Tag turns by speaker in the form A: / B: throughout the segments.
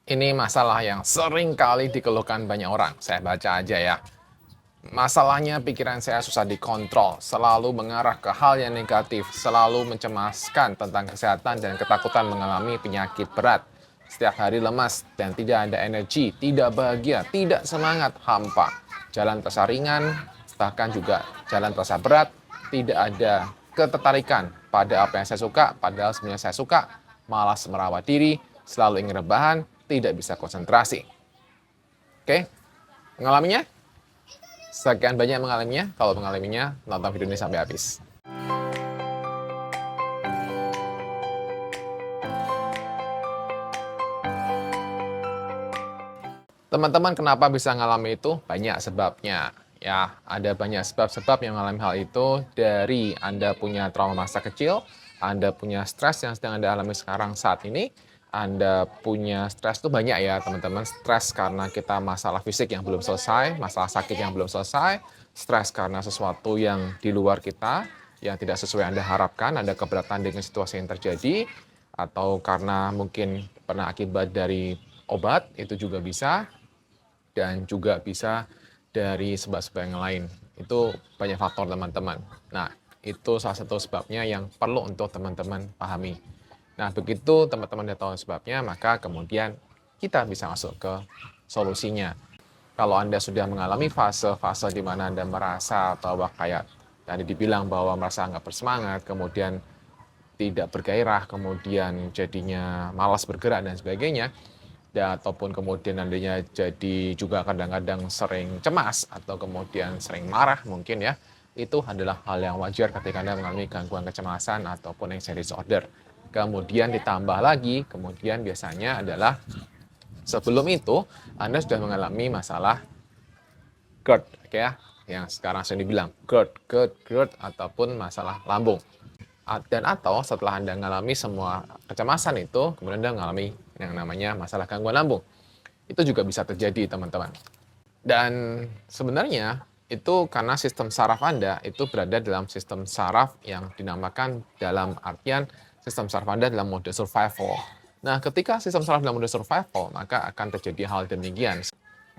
A: Ini masalah yang sering kali dikeluhkan banyak orang. Saya baca aja ya. Masalahnya pikiran saya susah dikontrol, selalu mengarah ke hal yang negatif, selalu mencemaskan tentang kesehatan dan ketakutan mengalami penyakit berat. Setiap hari lemas dan tidak ada energi, tidak bahagia, tidak semangat, hampa. Jalan terasa ringan, bahkan juga jalan terasa berat, tidak ada ketertarikan pada apa yang saya suka, padahal sebenarnya saya suka, malas merawat diri, selalu ingin rebahan, tidak bisa konsentrasi. Oke, mengalaminya? Sekian banyak mengalaminya. Kalau mengalaminya, nonton video ini sampai habis. Teman-teman kenapa bisa ngalami itu? Banyak sebabnya. Ya, ada banyak sebab-sebab yang mengalami hal itu dari Anda punya trauma masa kecil, Anda punya stres yang sedang Anda alami sekarang saat ini, Anda punya stres itu banyak ya teman-teman. Stres karena kita masalah fisik yang belum selesai, masalah sakit yang belum selesai, stres karena sesuatu yang di luar kita, yang tidak sesuai Anda harapkan, ada keberatan dengan situasi yang terjadi, atau karena mungkin pernah akibat dari obat, itu juga bisa, dan juga bisa dari sebab-sebab yang lain. Itu banyak faktor teman-teman. Nah, itu salah satu sebabnya yang perlu untuk teman-teman pahami. Nah, begitu teman-teman udah tahu sebabnya, maka kemudian kita bisa masuk ke solusinya. Kalau Anda sudah mengalami fase-fase di mana Anda merasa bahwa kayak tadi dibilang bahwa merasa nggak bersemangat, kemudian tidak bergairah, kemudian jadinya malas bergerak dan sebagainya, ya, ataupun kemudian nantinya jadi juga kadang-kadang sering cemas atau kemudian sering marah mungkin ya, itu adalah hal yang wajar ketika Anda mengalami gangguan kecemasan ataupun anxiety disorder. Kemudian ditambah lagi, kemudian biasanya adalah sebelum itu Anda sudah mengalami masalah GERD, ya, yang sekarang sering dibilang GERD ataupun masalah lambung. Dan atau setelah Anda mengalami semua kecemasan itu, kemudian Anda mengalami yang namanya masalah gangguan lambung. Itu juga bisa terjadi, teman-teman. Dan sebenarnya itu karena sistem saraf Anda itu berada dalam sistem saraf yang dinamakan dalam artian sistem saraf Anda dalam mode survival. Nah, ketika sistem saraf dalam mode survival, maka akan terjadi hal demikian.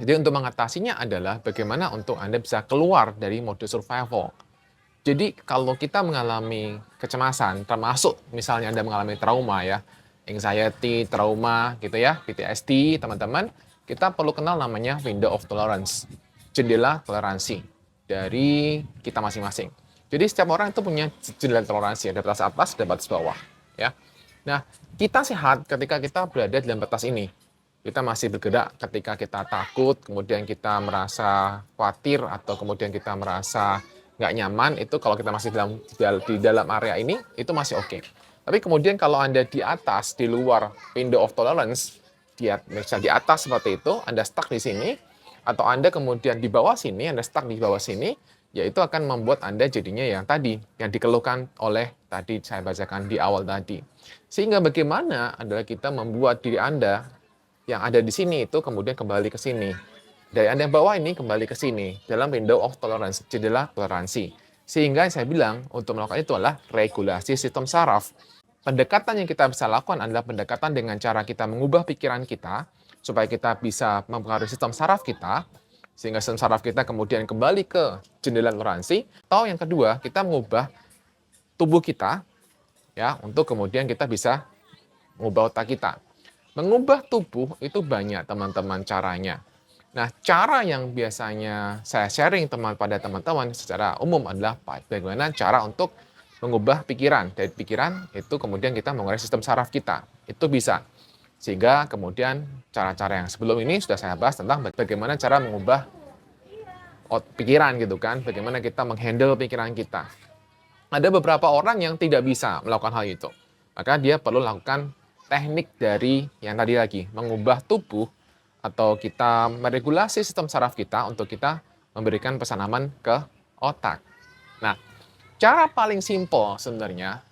A: Jadi untuk mengatasinya adalah bagaimana untuk Anda bisa keluar dari mode survival. Jadi kalau kita mengalami kecemasan, termasuk misalnya Anda mengalami trauma ya, anxiety, trauma gitu ya, PTSD, teman-teman, kita perlu kenal namanya window of tolerance, jendela toleransi dari kita masing-masing. Jadi setiap orang itu punya jendela toleransi, ada batas atas, ada batas bawah, ya. Nah, kita sehat ketika kita berada dalam batas ini. Kita masih bergerak ketika kita takut, kemudian kita merasa khawatir, atau kemudian kita merasa nggak nyaman, itu kalau kita masih di dalam area ini, itu masih oke. Tapi kemudian kalau Anda di atas, di luar window of tolerance, misalnya di atas seperti itu, Anda stuck di sini, atau Anda kemudian di bawah sini, Anda stuck di bawah sini, ya itu akan membuat Anda jadinya yang tadi, yang dikeluhkan oleh tadi saya bacakan di awal tadi. Sehingga bagaimana adalah kita membuat diri Anda yang ada di sini itu kemudian kembali ke sini. Dari Anda yang bawah ini kembali ke sini dalam window of tolerance, jendela toleransi. Sehingga saya bilang untuk melakukan itu adalah regulasi sistem saraf. Pendekatan yang kita bisa lakukan adalah pendekatan dengan cara kita mengubah pikiran kita supaya kita bisa mempengaruhi sistem saraf kita, sehingga sistem saraf kita kemudian kembali ke jendela toleransi. Atau yang kedua, kita mengubah tubuh kita ya untuk kemudian kita bisa mengubah otak kita. Mengubah tubuh itu banyak teman-teman caranya. Nah, cara yang biasanya saya sharing pada teman-teman secara umum adalah bagaimana cara untuk mengubah pikiran. Dari pikiran itu kemudian kita mengurai sistem saraf kita. Itu bisa. Sehingga kemudian cara-cara yang sebelum ini sudah saya bahas tentang bagaimana cara mengubah pikiran gitu kan. Bagaimana kita menghandle pikiran kita. Ada beberapa orang yang tidak bisa melakukan hal itu. Maka dia perlu lakukan teknik dari yang tadi lagi, mengubah tubuh atau kita meregulasi sistem saraf kita untuk kita memberikan pesan aman ke otak. Nah, cara paling simpel sebenarnya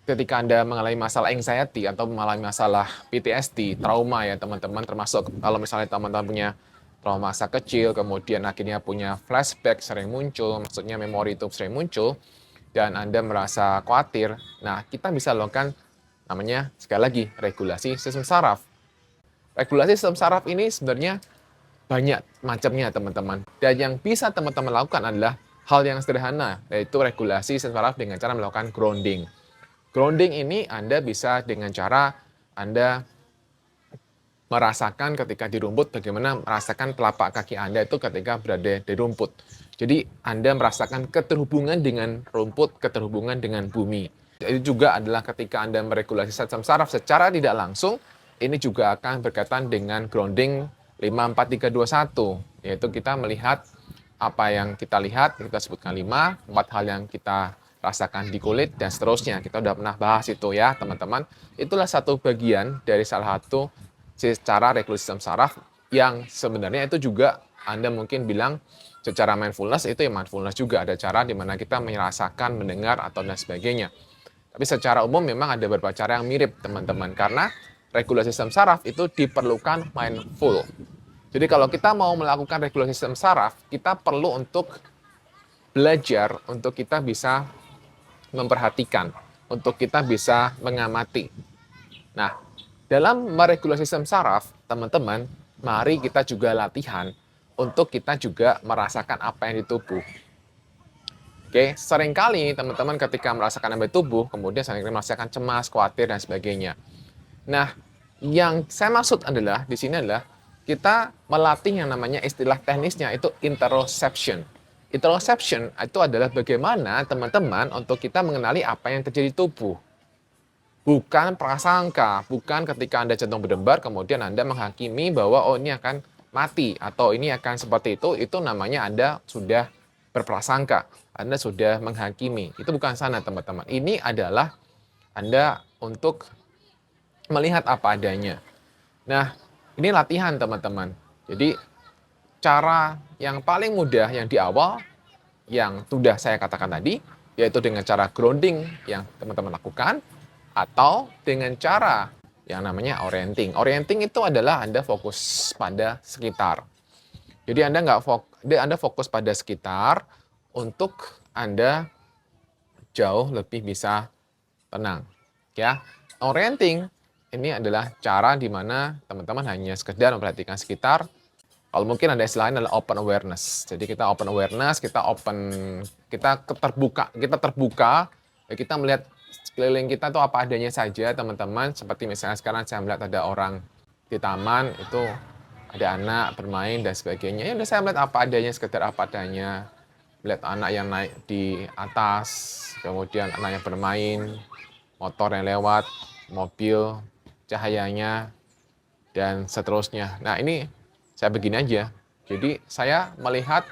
A: ketika Anda mengalami masalah anxiety atau mengalami masalah PTSD, trauma ya teman-teman, termasuk kalau misalnya teman-teman punya trauma masa kecil, kemudian akhirnya punya flashback sering muncul, maksudnya memori itu sering muncul, dan Anda merasa khawatir, nah kita bisa lakukan namanya sekali lagi regulasi sistem saraf. Regulasi sistem saraf ini sebenarnya banyak macamnya teman-teman. Dan yang bisa teman-teman lakukan adalah hal yang sederhana, yaitu regulasi sistem saraf dengan cara melakukan grounding. Grounding ini Anda bisa dengan cara Anda merasakan ketika di rumput, bagaimana merasakan telapak kaki Anda itu ketika berada di rumput. Jadi Anda merasakan keterhubungan dengan rumput, keterhubungan dengan bumi. Itu juga adalah ketika Anda meregulasi sistem saraf secara tidak langsung, ini juga akan berkaitan dengan grounding 5, 4, 3, 2, 1. Yaitu kita melihat apa yang kita lihat, kita sebutkan 5, 4 hal yang kita rasakan di kulit, dan seterusnya. Kita udah pernah bahas itu ya teman-teman. Itulah satu bagian dari salah satu secara regulasi sistem saraf yang sebenarnya itu juga Anda mungkin bilang secara mindfulness, itu ya mindfulness juga. Ada cara di mana kita merasakan, mendengar, atau dan sebagainya. Tapi secara umum memang ada beberapa cara yang mirip teman-teman, karena regulasi sistem saraf itu diperlukan mindful. Jadi kalau kita mau melakukan regulasi sistem saraf, kita perlu untuk belajar, untuk kita bisa memperhatikan, untuk kita bisa mengamati. Nah, dalam meregulasi sistem saraf, teman-teman, mari kita juga latihan untuk kita juga merasakan apa yang di tubuh. Oke, seringkali teman-teman ketika merasakan apa di tubuh, kemudian seringkali merasakan cemas, khawatir, dan sebagainya. Nah, yang saya maksud adalah, di sini adalah, kita melatih yang namanya istilah teknisnya itu interoception. Interoception itu adalah bagaimana teman-teman untuk kita mengenali apa yang terjadi di tubuh. Bukan prasangka, bukan ketika Anda jantung berdebar, kemudian Anda menghakimi bahwa oh ini akan mati, atau ini akan seperti itu namanya Anda sudah berprasangka, Anda sudah menghakimi. Itu bukan sana teman-teman. Ini adalah Anda untuk melihat apa adanya. Nah, ini latihan teman-teman. Jadi, cara yang paling mudah yang di awal, yang sudah saya katakan tadi, yaitu dengan cara grounding yang teman-teman lakukan, atau dengan cara yang namanya orienting. Orienting itu adalah Anda fokus pada sekitar. Jadi Anda fokus pada sekitar untuk Anda jauh lebih bisa tenang. Ya, orienting ini adalah cara di mana teman-teman hanya sekedar memperhatikan sekitar. Kalau mungkin ada istilahnya adalah open awareness. Jadi kita open awareness, kita terbuka, ya kita melihat sekeliling kita tuh apa adanya saja teman-teman. Seperti misalnya sekarang saya melihat ada orang di taman, itu ada anak bermain dan sebagainya. Ya udah saya melihat apa adanya, sekedar apa adanya. Melihat anak yang naik di atas, kemudian anak yang bermain, motor yang lewat, mobil, cahayanya, dan seterusnya. Nah ini saya begini aja. Jadi saya melihat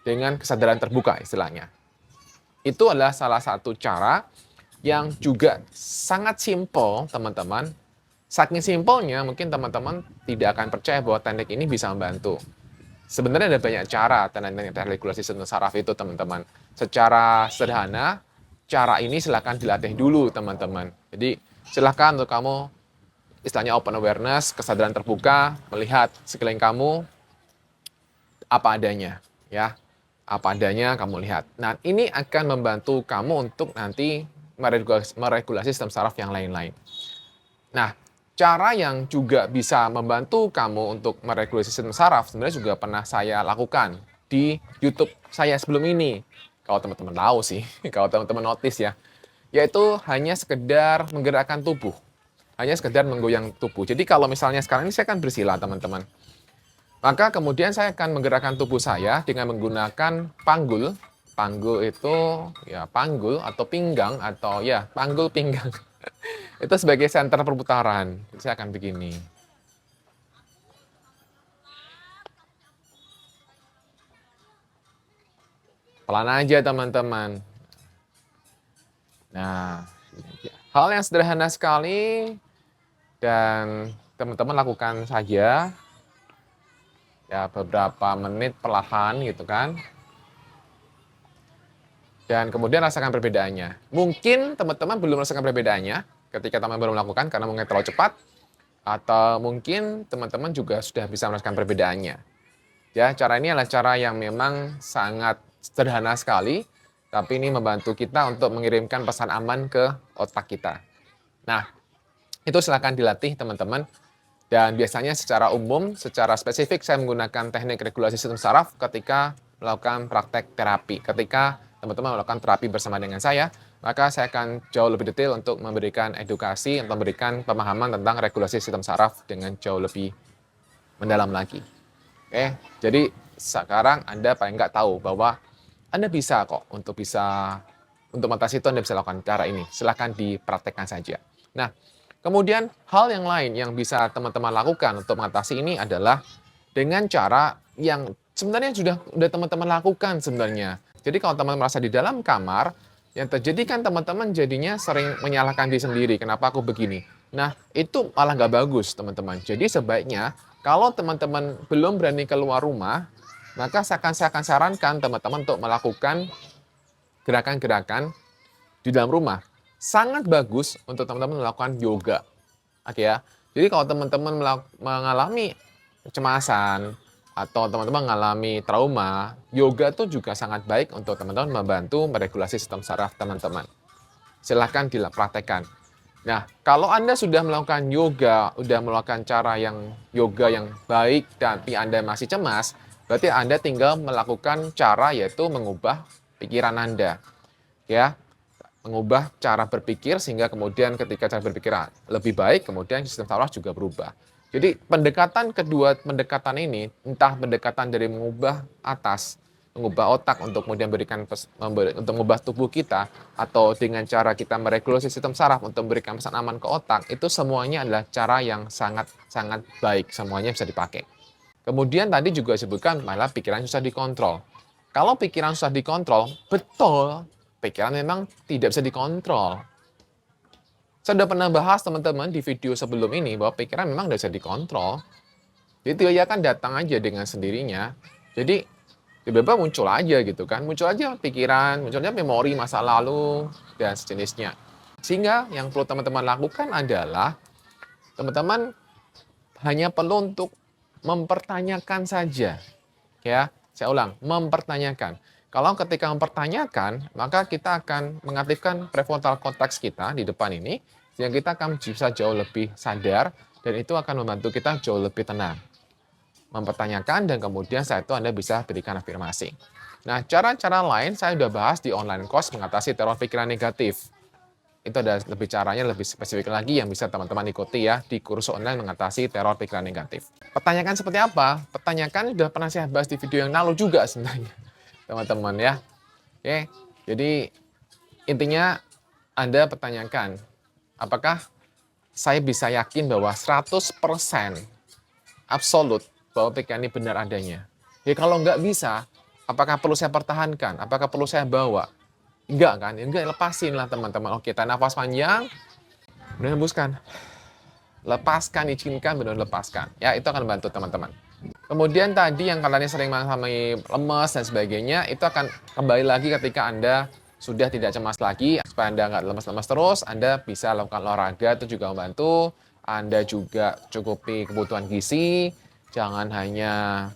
A: dengan kesadaran terbuka istilahnya. Itu adalah salah satu cara yang juga sangat simpel teman-teman. Saking simpelnya mungkin teman-teman tidak akan percaya bahwa teknik ini bisa membantu. Sebenarnya ada banyak cara teknik regulasi sistem saraf itu teman-teman. Secara sederhana, cara ini silakan dilatih dulu teman-teman. Jadi silakan untuk kamu istilahnya open awareness, kesadaran terbuka, melihat sekeliling kamu apa adanya, ya. Apa adanya kamu lihat. Nah, ini akan membantu kamu untuk nanti meregulasi sistem saraf yang lain-lain. Nah, cara yang juga bisa membantu kamu untuk meregulasi sistem saraf sebenarnya juga pernah saya lakukan di YouTube saya sebelum ini. Kalau teman-teman tahu sih, kalau teman-teman notice ya. Yaitu hanya sekedar menggerakkan tubuh. Hanya sekedar menggoyang tubuh. Jadi kalau misalnya sekarang ini saya akan bersila teman-teman. Maka kemudian saya akan menggerakkan tubuh saya dengan menggunakan panggul. Panggul itu ya panggul atau pinggang atau ya panggul pinggang. Itu sebagai senter perputaran. Saya akan begini. Pelan aja teman-teman. Nah, hal yang sederhana sekali dan teman-teman lakukan saja. Ya beberapa menit perlahan gitu kan. Dan kemudian rasakan perbedaannya. Mungkin teman-teman belum merasakan perbedaannya ketika teman baru melakukan karena mungkin terlalu cepat. Atau mungkin teman-teman juga sudah bisa merasakan perbedaannya. Ya, cara ini adalah cara yang memang sangat sederhana sekali. Tapi ini membantu kita untuk mengirimkan pesan aman ke otak kita. Nah, itu silakan dilatih teman-teman. Dan biasanya secara umum, secara spesifik saya menggunakan teknik regulasi sistem saraf ketika melakukan praktek terapi. Ketika teman-teman melakukan terapi bersama dengan saya, maka saya akan jauh lebih detail untuk memberikan edukasi, untuk memberikan pemahaman tentang regulasi sistem saraf dengan jauh lebih mendalam lagi. Oke, jadi sekarang Anda paling nggak tahu bahwa Anda bisa kok untuk mengatasi itu Anda bisa lakukan cara ini. Silahkan dipraktekkan saja. Nah, kemudian hal yang lain yang bisa teman-teman lakukan untuk mengatasi ini adalah dengan cara yang sebenarnya sudah teman-teman lakukan sebenarnya. Jadi kalau teman merasa di dalam kamar, yang terjadi kan teman-teman jadinya sering menyalahkan diri sendiri, kenapa aku begini. Nah, itu malah nggak bagus teman-teman. Jadi sebaiknya kalau teman-teman belum berani keluar rumah, maka saya akan sarankan teman-teman untuk melakukan gerakan-gerakan di dalam rumah. Sangat bagus untuk teman-teman melakukan yoga. Oke ya. Jadi kalau teman-teman mengalami kecemasan atau teman-teman mengalami trauma, yoga itu juga sangat baik untuk teman-teman membantu meregulasi sistem saraf teman-teman. Silahkan dipraktekkan. Nah, kalau Anda sudah melakukan yoga, sudah melakukan cara yang yoga yang baik, tapi Anda masih cemas, berarti Anda tinggal melakukan cara yaitu mengubah pikiran Anda. Ya, mengubah cara berpikir sehingga kemudian ketika cara berpikir lebih baik, kemudian sistem saraf juga berubah. Jadi kedua pendekatan ini, entah pendekatan dari mengubah atas, mengubah otak untuk kemudian untuk mengubah tubuh kita, atau dengan cara kita meregulasi sistem saraf untuk memberikan pesan aman ke otak, itu semuanya adalah cara yang sangat-sangat baik, semuanya bisa dipakai. Kemudian tadi juga disebutkan malah pikiran susah dikontrol. Kalau pikiran susah dikontrol, betul, pikiran memang tidak bisa dikontrol. Saya sudah pernah bahas teman-teman di video sebelum ini bahwa pikiran memang tidak bisa dikontrol. Jadi dia kan datang aja dengan sendirinya. Jadi tiba-tiba muncul aja gitu kan. Muncul aja pikiran, munculnya memori masa lalu, dan sejenisnya. Sehingga yang perlu teman-teman lakukan adalah teman-teman hanya perlu untuk mempertanyakan saja. Ya, saya ulang, mempertanyakan. Kalau ketika mempertanyakan, maka kita akan mengaktifkan prefrontal cortex kita di depan ini, sehingga kita akan bisa jauh lebih sadar, dan itu akan membantu kita jauh lebih tenang. Mempertanyakan, dan kemudian setelah itu Anda bisa berikan afirmasi. Nah, cara-cara lain saya sudah bahas di online course mengatasi teror pikiran negatif. Itu ada lebih caranya, lebih spesifik lagi yang bisa teman-teman ikuti ya di kursus online mengatasi teror pikiran negatif. Pertanyakan seperti apa? Pertanyakan sudah pernah saya bahas di video yang lalu juga sebenarnya, teman-teman ya. Oke, jadi intinya Anda pertanyakan, apakah saya bisa yakin bahwa 100% absolut bahwa pikiran ini benar adanya? Ya kalau nggak bisa, apakah perlu saya pertahankan? Apakah perlu saya bawa? Enggak kan? Enggak, lepasin lah teman-teman. Oke, tarik nafas panjang, kemudian hembuskan. Lepaskan, izinkan, benar lepaskan. Ya, itu akan membantu teman-teman. Kemudian tadi yang kalian sering mengalami lemas dan sebagainya, itu akan kembali lagi ketika Anda sudah tidak cemas lagi. Supaya Anda nggak lemas-lemas terus, Anda bisa lakukan olahraga, itu juga membantu. Anda juga cukupi kebutuhan gizi, jangan hanya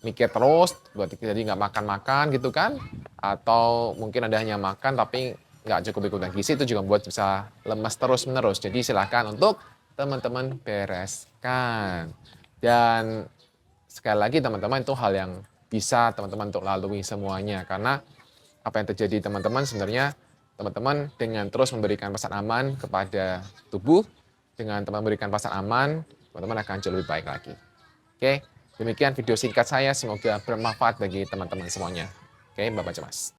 A: mikir terus, jadi nggak makan-makan gitu kan, atau mungkin Anda hanya makan tapi nggak cukup kebutuhan gizi, itu juga membuat bisa lemas terus-menerus. Jadi silakan untuk teman-teman bereskan. Dan sekali lagi teman-teman, itu hal yang bisa teman-teman untuk lalui semuanya, karena apa yang terjadi teman-teman sebenarnya, teman-teman dengan terus memberikan pesan aman kepada tubuh, dengan teman memberikan pesan aman, teman-teman akan jauh lebih baik lagi. Oke, demikian video singkat saya, semoga bermanfaat bagi teman-teman semuanya. Oke, Bapak Cemas.